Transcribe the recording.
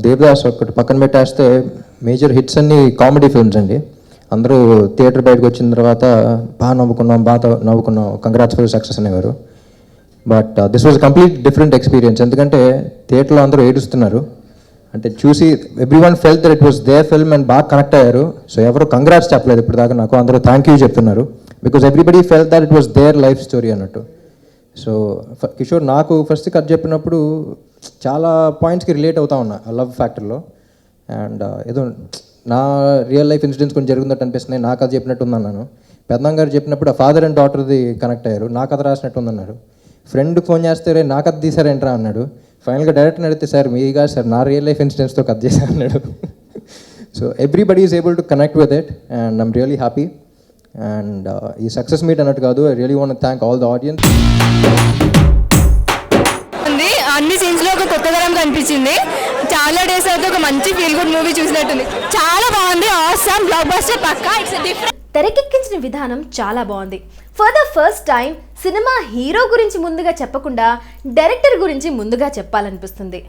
దేవదాస్ ఒకటి పక్కన పెట్టేస్తే మేజర్ హిట్స్ అన్ని కామెడీ ఫిల్మ్స్ అండి. అందరూ థియేటర్ బయటకు వచ్చిన తర్వాత బాగా నవ్వుకున్నాం కంగ్రాట్స్ ఫర్ సక్సెస్ అనేవారు. But this was complete different experience. ఎందుకంటే థియేటర్లో అందరూ ఏడుస్తున్నారు, అంటే చూసి everyone felt that it was their film and బాగా కనెక్ట్ అయ్యారు. సో ఎవరు కంగ్రాట్స్ చెప్పలేదు ఇప్పుడు దాకా నాకు, అందరూ థ్యాంక్ యూ చెప్తున్నారు. Because everybody felt that it was their life story అన్నట్టు. సో కిషోర్ నాకు ఫస్ట్ కథ చెప్పినప్పుడు చాలా పాయింట్స్కి రిలేట్ అవుతా ఉన్నా ఆ లవ్ ఫ్యాక్టర్లో. అండ్ ఏదో నా రియల్ లైఫ్ ఇన్సిడెంట్స్ కొంచెం జరుగుతున్నట్టు అనిపిస్తున్నాయి, నా కథ చెప్పినట్టు ఉందన్నాను. పెద్దమ్మ గారు చెప్పినప్పుడు ఆ ఫాదర్ అండ్ డాటర్ది కనెక్ట్ అయ్యారు, నా కథ రాసినట్టు ఉందన్నారు. ఫ్రెండ్కి ఫోన్ చేస్తే రే నా కథ తీసారేంట్రా అన్నాడు. ఫైనల్గా డైరెక్ట్ని అడిగితే సార్ మీగా సార్ నా రియల్ లైఫ్ ఇన్సిడెంట్స్తో కథ చేశాను అన్నాడు. So everybody is able to connect with it and I'm really happy. And ఈ సక్సెస్ మీట్ అన్నట్టు కాదు, I really want to thank all the audience. అన్ని సీన్స్లో ఒక కొత్త తరం కనిపించింది. చాలా డేస్ అయితే ఒక మంచి ఫీల్ గుడ్ మూవీ చూసినట్టుంది. చాలా బాగుంది, ఆసమ్ బ్లాక్ బస్టర్ పక్కా. It's different. తెరకెక్కించిన విధానం చాలా బాగుంది. ఫర్ ద ఫస్ట్ టైం సినిమా హీరో గురించి ముందుగా చెప్పకుండా డైరెక్టర్ గురించి ముందుగా చెప్పాలనిపిస్తుంది.